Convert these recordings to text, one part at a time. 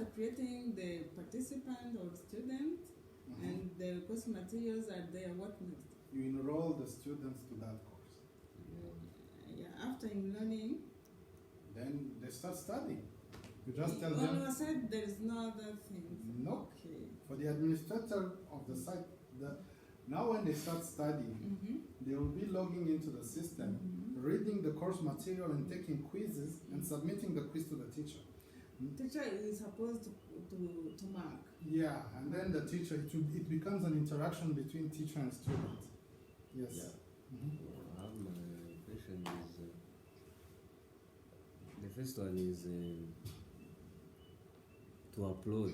after creating the participant or student, and the course materials are there, what next? You enroll the students to that course. After learning, then they start studying. You just tell them. On your side, there is no other thing. No. Okay. For the administrator of the site, now when they start studying, they will be logging into the system, reading the course material and taking quizzes and submitting the quiz to the teacher. Teacher is supposed to mark. Yeah, and then the teacher, it becomes an interaction between teacher and student. Yes. Yeah. My question is, the first one is to upload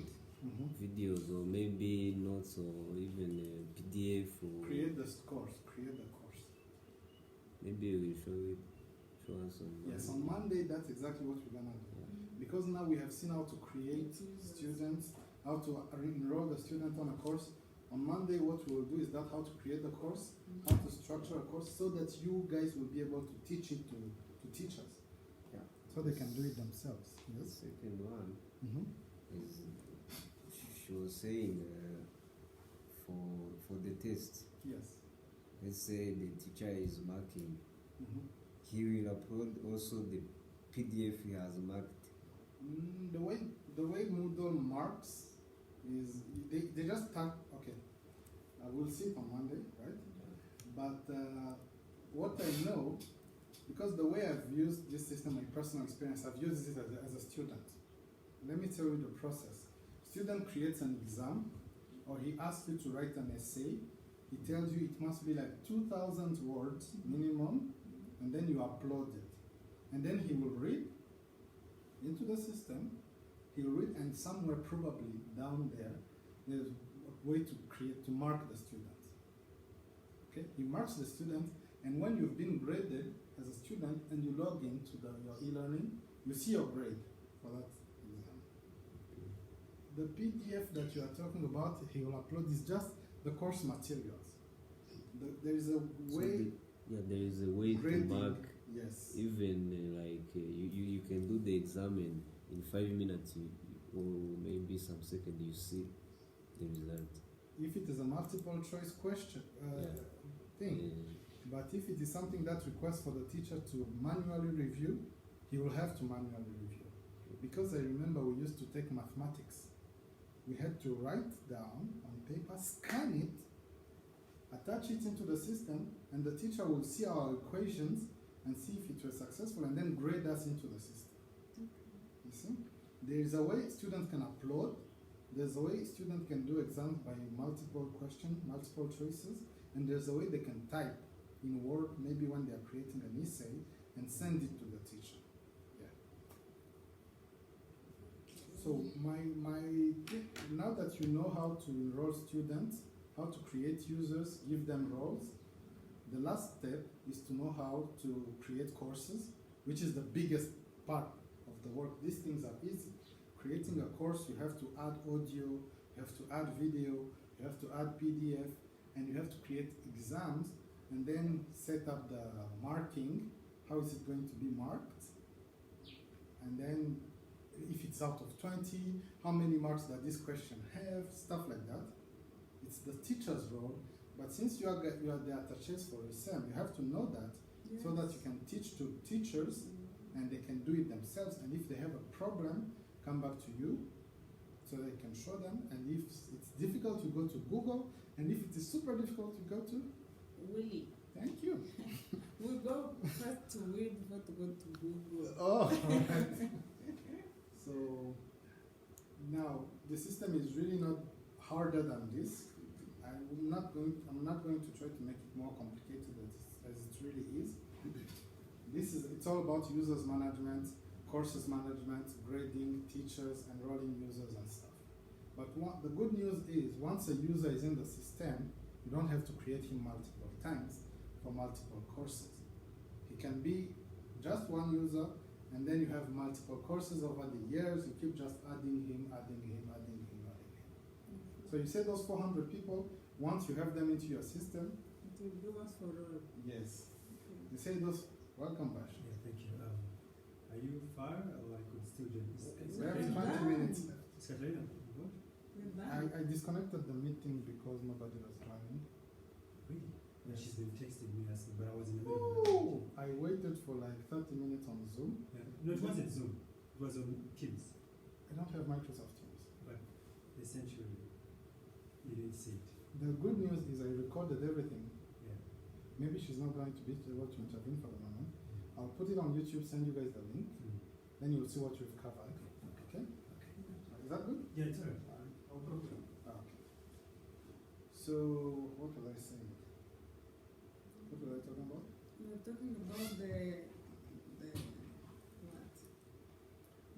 videos or maybe notes or even PDF or create the course. Maybe we show us on Monday. Yes, on Monday that's exactly what we're gonna do. Because now we have seen how to create students, how to enroll the student on a course. On Monday what we will do is how to create the course, how to structure a course so that you guys will be able to teach it to teachers. Yeah. So they can do it themselves. Yes. The second one is she was saying for the test. Yes. Let's say the teacher is marking. He will upload also the PDF he has marked. The way Moodle marks is they just start. Okay, we'll see it on Monday, right? But what I know, because the way I've used this system, my personal experience, I've used it as a student. Let me tell you the process. Student creates an exam, or he asks you to write an essay. He tells you it must be like 2,000 words minimum, and then you upload it. And then he will read into the system, he'll read, and somewhere probably down there's a way to mark the student. Okay, he marks the student, and when you've been graded as a student and you log into your e-learning, you see your grade for that exam. The PDF that you are talking about, he will upload, is just the course materials. There is a way. There is a way grading, to mark. Yes. Even you can do the exam in 5 minutes or maybe some seconds you see the result. If it is a multiple choice question thing, but if it is something that requests for the teacher to manually review, he will have to manually review. Because I remember we used to take mathematics. We had to write down on paper, scan it, attach it into the system, and the teacher will see our equations and see if it was successful, and then grade us into the system. You see? There is a way students can upload. There's a way students can do exams by multiple questions, multiple choices, and there's a way they can type in Word, maybe when they are creating an essay, and send it to the teacher. Yeah. So now that you know how to enroll students, how to create users, give them roles, the last step is to know how to create courses, which is the biggest part of the work. These things are easy. Creating a course, you have to add audio, you have to add video, you have to add PDF, and you have to create exams, and then set up the marking. How is it going to be marked? And then if it's out of 20, how many marks does this question have? Stuff like that. It's the teacher's role. But since you are the attachés for RICEM, you have to know that, so that you can teach to teachers and they can do it themselves. And if they have a problem, come back to you so they can show them. And if it's difficult, you go to Google. And if it is super difficult, you go to Willie. Thank you. We'll go first to Willie before to go to Google. Oh, right. So now the system is really not harder than this. I'm not going to try to make it more complicated as it really is. It's all about users management, courses management, grading, teachers, enrolling users and stuff. But the good news is, once a user is in the system, you don't have to create him multiple times for multiple courses. He can be just one user, and then you have multiple courses over the years. You keep just adding him. So you say those 400 people, once you have them into your system, it will do us for all. Yes. You say those. Welcome, Bash. Yeah, thank you. Are you far, or I could still join this? We have 20 minutes left. Yeah, good. With that. I disconnected the meeting because nobody was joining. Really? Yeah, she's been texting me asking, but I was in the middle of the Ooh, I waited for like 30 minutes on Zoom. yeah. No, it wasn't Zoom. It was on Teams. I don't have Microsoft Teams. But essentially, you didn't see it. The good news is I recorded everything. Yeah. Maybe she's not going to be able to intervene for the moment. I'll put it on YouTube, send you guys the link, then you'll see what you've covered. Okay? Is that good? Yeah, it's alright. I'll put it on. Okay. So, what was I saying? What were I talking about? We were talking about the what?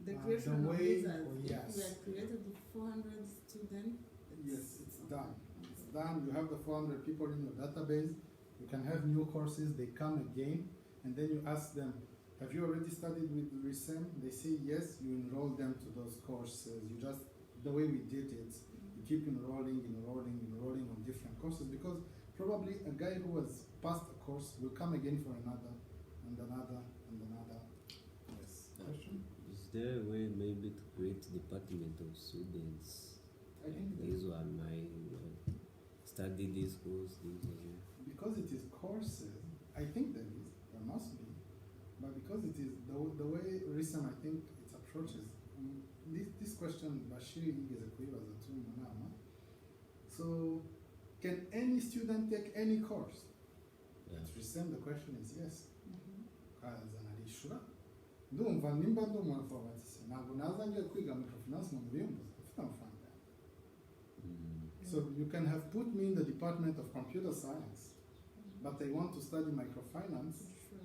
The The creation of way- wizards. oh, If yes. we are created with 400 students. Yes, it's done. It's done. You have the 400 people in your database. You can have new courses. They come again, and then you ask them, "Have you already studied with RICEM?" They say yes. You enroll them to those courses. You just the way we did it. You keep enrolling on different courses because probably a guy who has passed a course will come again for another and another and another. Yes. Question? Is there a way maybe to create department of students? I think that This one, I study this course, this one. because it is courses, I think there must be, but because it is the way RICEM, I think its approach is this question Bashiri igeze munama. So can any student take any course? Yeah. At RICEM the question is yes. Mhm. Kaza narishura ndumva nimba ndi umuinformatisi ntabwo naza ngiye kwiga microfinance mu biyumbuza mfite amafaranga. So you can have put me in the department of computer science, but I want to study microfinance. Sure.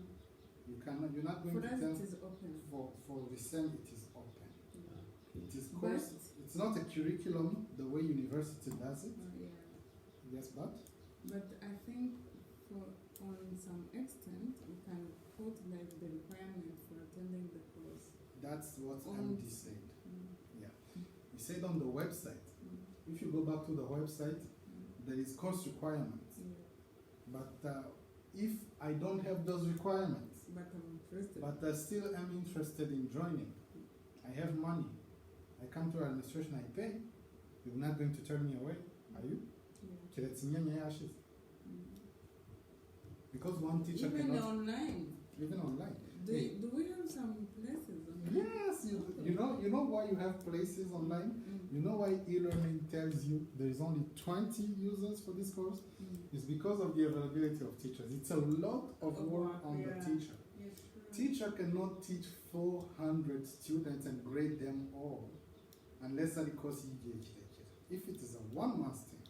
You're not going For to us, tell. it is open. For RICEM, it is open. Yeah. It is But- course. It's not a curriculum the way university does it. Yeah. Yes, but But I think on some extent, we can put like the requirement for attending the course. that's what On- MD said. Yeah, he said on the website. Mm. If you go back to the website, there is course requirements. Yeah. But if I don't have those requirements, But I'm interested. but I still am interested in joining, I have money. I come to administration, I pay. You're not going to turn me away, are you? Yeah. Keretse imyanya yashize. Mm. Because one teacher Even cannot, online. even online. Do we have some places online? Yes, you know why you have places online? Mm. You know why e-learning tells you there is only 20 users for this course? Mm. It's because of the availability of teachers. It's a lot of work on the Yeah. teacher. Yes, sure. Teacher cannot teach 400 students and grade them all unless the course is if it is a 1 month thing.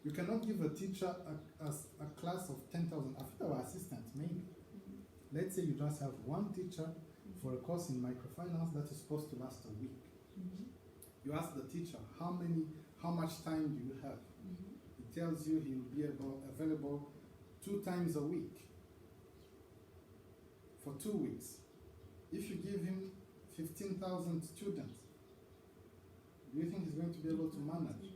You cannot give a teacher a class of 10,000 after our assistants maybe. Mm. Let's say you just have one teacher for a course in microfinance that is supposed to last a week. Mhm. You ask the teacher how much time do you have? Mhm. He tells you he will be available 2 times a week for 2 weeks. If you give him 15,000 students, do you think he's going to be able to manage?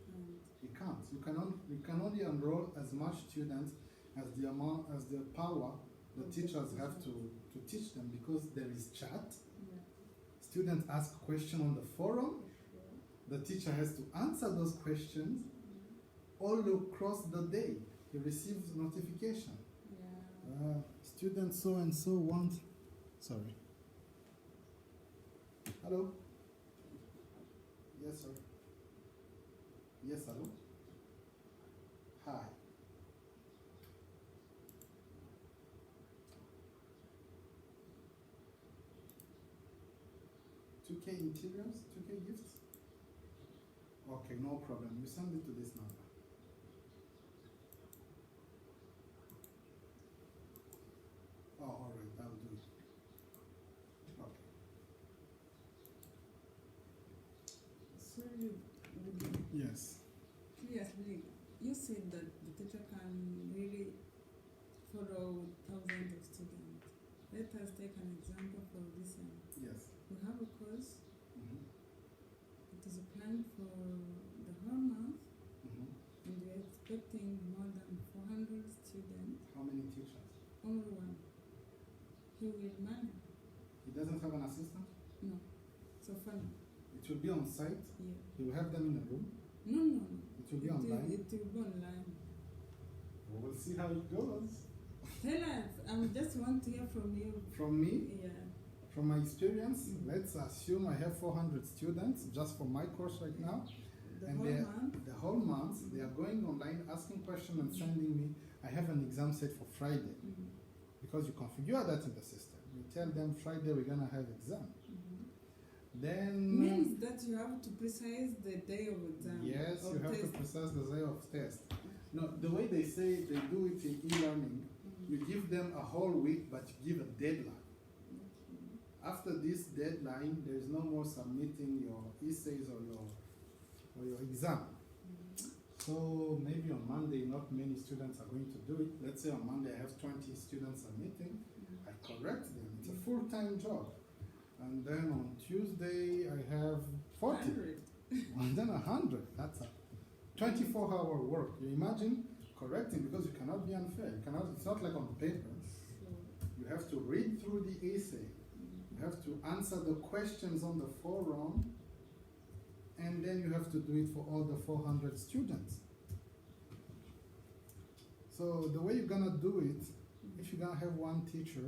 You can't. He can't. You can only enroll as much students as the power the teachers have to teach them, because there is chat. Yeah. Students ask questions on the forum. Sure. The teacher has to answer those questions all across the day. He receives notification. Yeah. Student so and so want. Sorry. Hello. Yes, sir. Yes, hello. Hi. 2K interiors, 2K gifts. Okay, no problem. You send it to this number. Oh, all right, I'll do it. Okay. So you Yes. clearly, you said that the teacher can really follow thousands of students. Let us take an example for RICEM. Yes. We have a course. Mm-hmm. It is planned for the whole month, Mm-hmm. and we are expecting more than 400 students. How many teachers? Only one. He will manage. He doesn't have an assistant? No. So far, no. It It will be on site. Yeah. You will have them in a room. No. It will be online. It will be online. We'll see how it goes. Tell us. I just want to hear from you. From me, Yeah. from my experience, Mhm. let's assume I have 400 students just for my course right now. The And whole they're- month. The whole month, they are going online, asking questions and sending me. I have an exam set for Friday Mhm. because you configure that in the system. You tell them Friday we're gonna have exam. Mhm. Then Means that you have to precise the day of exam. yes, or you have test. to process the day of test. No, the way they say they do it in e-learning, you give them a whole week, but you give a deadline. After this deadline, there is no more submitting your essays or your exam. So maybe on Monday, not many students are going to do it. Let's say on Monday I have 20 students submitting. I correct them. It's a full-time job. And then on Tuesday I have 40. 100. And then 100. That's a 24-hour work. You imagine correcting, because you cannot be unfair. You cannot. It's not like on paper. You have to read through the essay. You have to answer the questions on the forum, and then you have to do it for all the 400 students. So the way you're gonna do it, if you're gonna have one teacher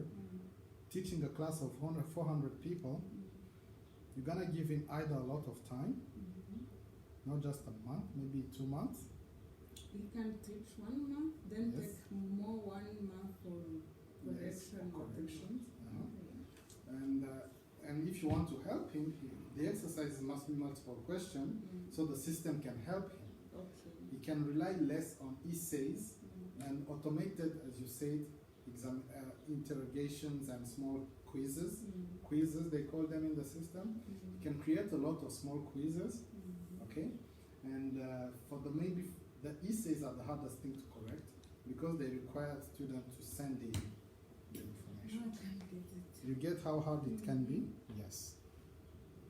teaching a class of 400 people, you're gonna give him either a lot of time, not just a month, maybe 2 months. You can teach 1 month, then Yes. take more 1 month for correction. for corrections. Okay. And if you want to help him, the exercises must be multiple questions, so the system can help him. Okay. He can rely less on essays and automated, as you said, interrogations and small quizzes. Quizzes, they call them in the system. You can create a lot of small quizzes, okay? And for maybe the essays are the hardest thing to correct because they require students to send in the information. I can get it. You get how hard it can be? Yes.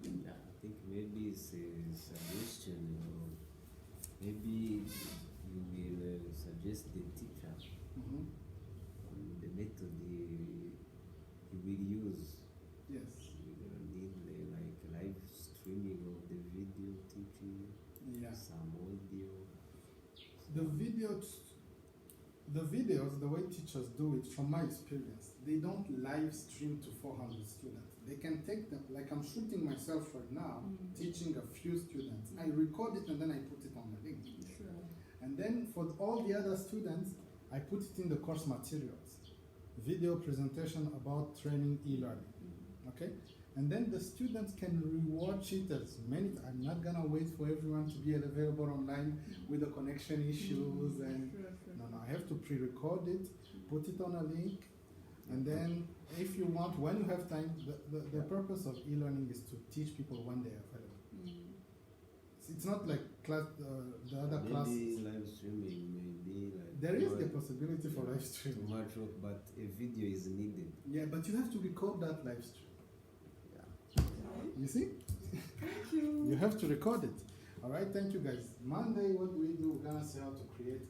Yeah, I think maybe it's a suggestion. Maybe you will suggest the teacher Mhm. on the method he will use. Yes. We're gonna need like live streaming of the video teaching, Yeah. some audio. The videos, the way teachers do it, from my experience, they don't live stream to 400 students. They can take them, like I'm shooting myself right now, teaching a few students. I record it and then I put it on the link. Sure. And then for all the other students, I put it in the course materials. Video presentation about training e-learning, okay? And then the students can rewatch it as many. I'm not gonna wait for everyone to be available online with the connection issues and Sure. no, I have to pre-record it, put it on a link, and then if you want, when you have time, the purpose of e-learning is to teach people when they are available. It's not like class, the other Maybe classes. live streaming, maybe like There is not the possibility for live too streaming. much work, but a video is needed. Yeah, but you have to record that live stream. Okay. You see? Thank you. You have to record it. All right, thank you guys. Monday, what we do, we're gonna see how to create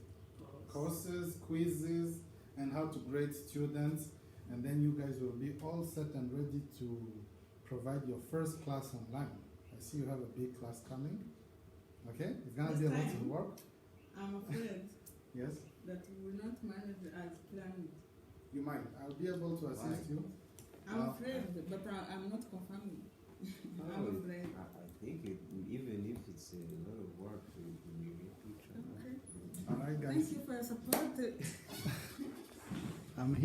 courses, quizzes, and how to grade students. And then you guys will be all set and ready to provide your first class online. I see you have a big class coming. Okay? It's gonna This be a lot time. of work. I'm afraid Yes? that we will not manage as planned. You might. I'll be able to assist Why? you. I'm Well, afraid, but I'm not confirming. I'm afraid. I think even if it's a lot of work, we get each other. Okay. All right, guys. Thank you for your support. I'm here.